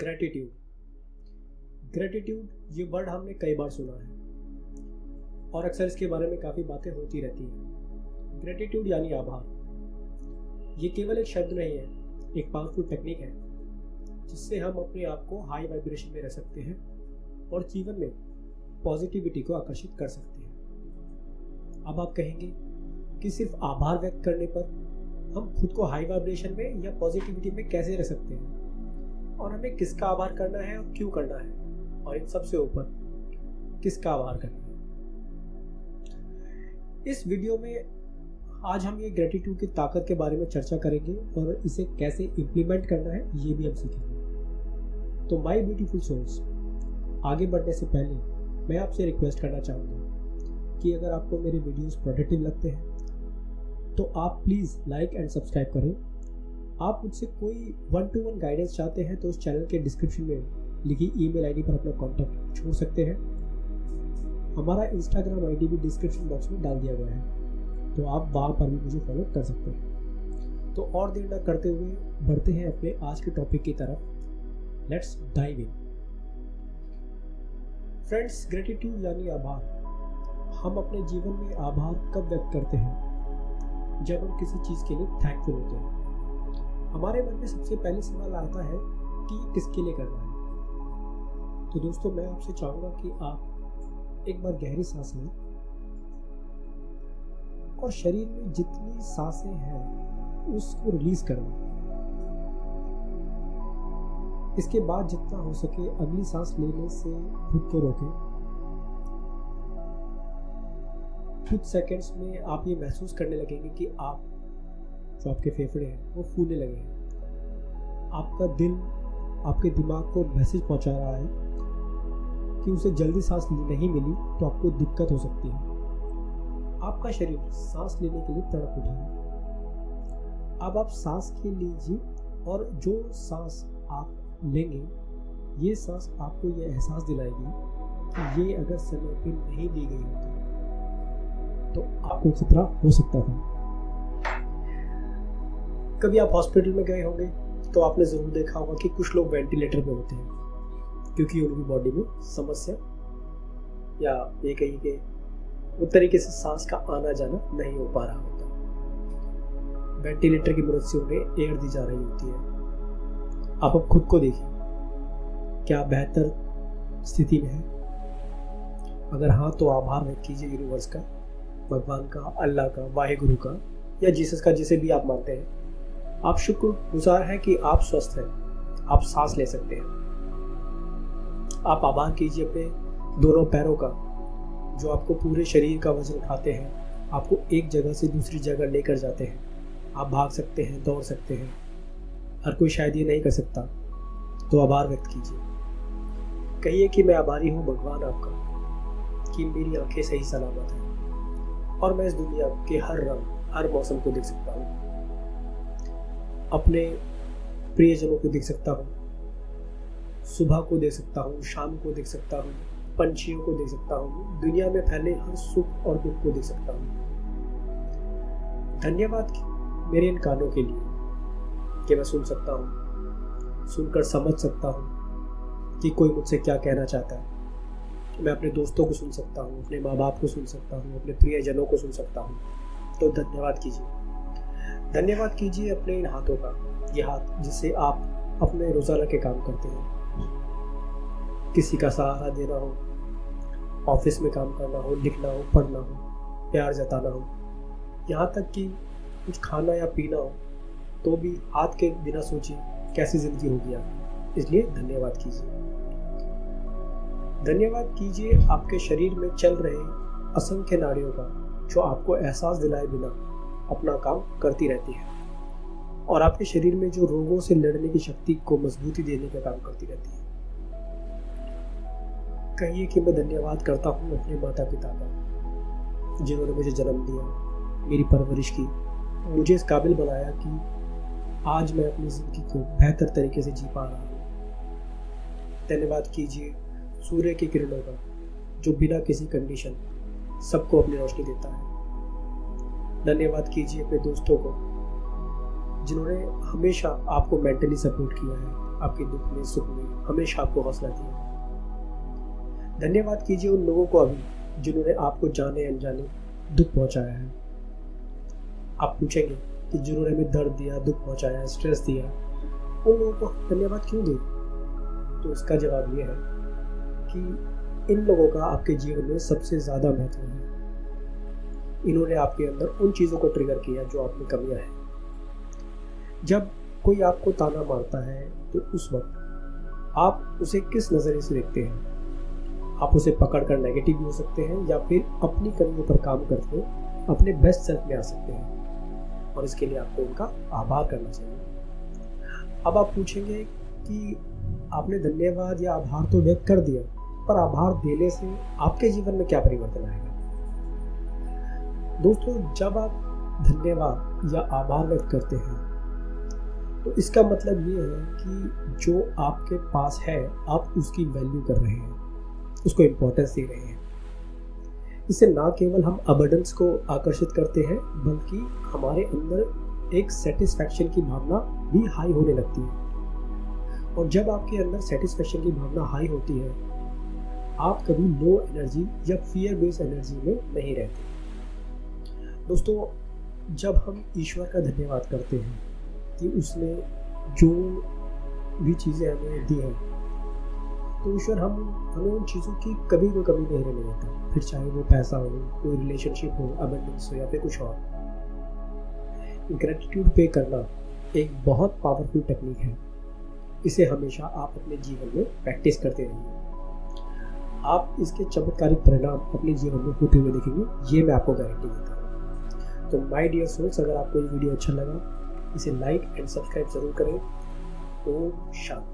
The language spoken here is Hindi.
ग्रेटिट्यूड। ग्रेटिट्यूड ये वर्ड हमने कई बार सुना है और अक्सर इसके बारे में काफ़ी बातें होती रहती हैं। ग्रेटिट्यूड यानी आभार। ये केवल एक शब्द नहीं है, एक पावरफुल टेक्निक है जिससे हम अपने आप को हाई वाइब्रेशन में रख सकते हैं और जीवन में पॉजिटिविटी को आकर्षित कर सकते हैं। अब आप कहेंगे कि सिर्फ आभार व्यक्त करने पर हम खुद को हाई वाइब्रेशन में या पॉजिटिविटी में कैसे रख सकते हैं, और हमें किसका आभार करना है और क्यों करना है, और इन सबसे ऊपर किसका आभार करना है। इस वीडियो में आज हम ये ग्रेटिट्यूड की ताकत के बारे में चर्चा करेंगे और इसे कैसे इम्प्लीमेंट करना है ये भी हम सीखेंगे। तो माय ब्यूटीफुल सोल्स, आगे बढ़ने से पहले मैं आपसे रिक्वेस्ट करना चाहूँगा कि अगर आपको मेरे वीडियोस प्रोडक्टिव लगते हैं तो आप प्लीज़ लाइक एंड सब्सक्राइब करें। आप मुझसे कोई 1-to-1 गाइडेंस चाहते हैं तो उस चैनल के डिस्क्रिप्शन में लिखी ईमेल आईडी पर अपना कॉन्टैक्ट छोड़ सकते हैं। हमारा इंस्टाग्राम आईडी भी डिस्क्रिप्शन बॉक्स में डाल दिया गया है, तो आप वहाँ पर भी मुझे फॉलो कर सकते हैं। तो और देर न करते हुए बढ़ते हैं अपने आज के टॉपिक की तरफ। Let's dive in. Friends, gratitude यानी आभार। हम अपने जीवन में आभार कब व्यक्त करते हैं? जब हम किसी चीज़ के लिए थैंकफुल होते हैं। हमारे मन में सबसे पहले सवाल आता है कि ये किसके लिए कर रहा है। तो दोस्तों, मैं आपसे चाहूँगा कि आप एक बार गहरी सांस लें और शरीर में जितनी सांसें हैं उसको रिलीज कर दें। इसके बाद जितना हो सके अगली सांस लेने से खुद को रोकें। कुछ सेकंड्स में आप ये महसूस करने लगेंगे कि आप जो आपके फेफड़े हैं वो फूलने लगे हैं। आपका दिल आपके दिमाग को मैसेज पहुंचा रहा है कि उसे जल्दी सांस नहीं मिली तो आपको दिक्कत हो सकती है। आपका शरीर सांस लेने के लिए तड़प उठा है। अब आप सांस के लीजिए और जो सांस आप लेंगे ये सांस आपको ये एहसास दिलाएगी कि ये अगर समय पे नहीं दी गई होती तो आपको खतरा हो सकता था। कभी आप हॉस्पिटल में गए होंगे तो आपने ज़रूर देखा होगा कि कुछ लोग वेंटिलेटर पे होते हैं क्योंकि उनकी बॉडी में समस्या या ये कहीं के वो तरीके से सांस का आना जाना नहीं हो पा रहा होता। वेंटिलेटर की मदद से उन्हें एयर दी जा रही होती है। आप अब खुद को देखिए, क्या बेहतर स्थिति में है? अगर हाँ तो आभार व्यक्त कीजिए यूनिवर्स का, भगवान का, अल्लाह का, वाहिगुरु का या जीसस का, जिसे भी आप मानते हैं। आप शुक्रगुजार हैं कि आप स्वस्थ हैं, आप सांस ले सकते हैं। आप आभार कीजिए अपने दोनों पैरों का जो आपको पूरे शरीर का वजन उठाते हैं, आपको एक जगह से दूसरी जगह लेकर जाते हैं। आप भाग सकते हैं, दौड़ सकते हैं। हर कोई शायद ये नहीं कर सकता, तो आभार व्यक्त कीजिए। कहिए कि मैं आभारी हूँ भगवान आपका कि मेरी आंखें सही सलामत हैं और मैं इस दुनिया के हर रंग, हर मौसम को देख सकता हूँ, अपने प्रियजनों को देख सकता हूँ, सुबह को देख सकता हूँ, शाम को देख सकता हूँ, पंछियों को देख सकता हूँ, दुनिया में फैले हर सुख और दुख को देख सकता हूँ। धन्यवाद मेरे इन कानों के लिए कि मैं सुन सकता हूँ, सुनकर समझ सकता हूँ कि कोई मुझसे क्या कहना चाहता है। मैं अपने दोस्तों को सुन सकता हूँ, अपने माँ बाप को सुन सकता हूँ, अपने प्रियजनों को सुन सकता हूँ। तो धन्यवाद कीजिए। धन्यवाद कीजिए अपने इन हाथों का, ये हाथ जिससे आप अपने रोज़ाना के काम करते हैं। किसी का सहारा देना हो, ऑफिस में काम करना हो, लिखना हो, पढ़ना हो, प्यार जताना हो, यहाँ तक कि कुछ खाना या पीना हो, तो भी हाथ के बिना सोचिए कैसी जिंदगी होगी आपकी। इसलिए धन्यवाद कीजिए। धन्यवाद कीजिए आपके शरीर में चल रहे असंख्य नाड़ियों का जो आपको एहसास दिलाए बिना अपना काम करती रहती है और आपके शरीर में जो रोगों से लड़ने की शक्ति को मजबूती देने का काम करती रहती है। कहिए कि मैं धन्यवाद करता हूँ अपने माता पिता का जिन्होंने मुझे जन्म दिया, मेरी परवरिश की, मुझे इस काबिल बनाया कि आज मैं अपनी ज़िंदगी को बेहतर तरीके से जी पा रहा हूँ। धन्यवाद कीजिए सूर्य की किरणों का जो बिना किसी कंडीशन सबको अपनी रोशनी देता है। धन्यवाद कीजिए अपने दोस्तों को जिन्होंने हमेशा आपको मेंटली सपोर्ट किया है, आपके दुख में, सुख में हमेशा आपको हौसला दिया। धन्यवाद कीजिए उन लोगों को अभी जिन्होंने आपको जाने अनजाने दुख पहुंचाया है। आप पूछेंगे कि जिन्होंने हमें दर्द दिया, दुख पहुंचाया, स्ट्रेस दिया, उन लोगों को धन्यवाद क्यों दें? तो इसका जवाब ये है कि इन लोगों का आपके जीवन में सबसे ज़्यादा महत्व है। इन्होंने आपके अंदर उन चीज़ों को ट्रिगर किया जो आप में कमियां हैं। जब कोई आपको ताना मारता है तो उस वक्त आप उसे किस नज़रिए से देखते हैं? आप उसे पकड़कर नेगेटिव भी हो सकते हैं या फिर अपनी कमियों पर काम करके अपने बेस्ट सेल्फ में आ सकते हैं, और इसके लिए आपको उनका आभार करना चाहिए। अब आप पूछेंगे कि आपने धन्यवाद या आभार तो व्यक्त कर दिया, पर आभार देने से आपके जीवन में क्या परिवर्तन आएगा? दोस्तों, जब आप धन्यवाद या आभार व्यक्त करते हैं तो इसका मतलब ये है कि जो आपके पास है आप उसकी वैल्यू कर रहे हैं, उसको इम्पोर्टेंस दे रहे हैं। इससे ना केवल हम अबंडेंस को आकर्षित करते हैं, बल्कि हमारे अंदर एक सेटिस्फैक्शन की भावना भी हाई होने लगती है। और जब आपके अंदर सेटिस्फैक्शन की भावना हाई होती है, आप कभी लो एनर्जी या फियर बेस्ड एनर्जी में नहीं रहते। दोस्तों, जब हम ईश्वर का धन्यवाद करते हैं कि उसने जो भी चीज़ें हमें दी हैं, तो ईश्वर हमें उन चीज़ों की कभी कोई कमी नहीं रहने देता। फिर चाहे वो पैसा हो, कोई रिलेशनशिप हो, अबंडेंस हो या फिर कुछ और। ग्रेटिट्यूड पे करना एक बहुत पावरफुल टेक्निक है। इसे हमेशा आप अपने जीवन में प्रैक्टिस करते रहिए। आप इसके चमत्कारिक परिणाम अपने जीवन में होते हुए देखेंगे, ये मैं आपको गारंटी देता हूँ। तो माय डियर सोल्स, अगर आपको ये वीडियो अच्छा लगा, इसे लाइक एंड सब्सक्राइब जरूर करें। ओम शांति।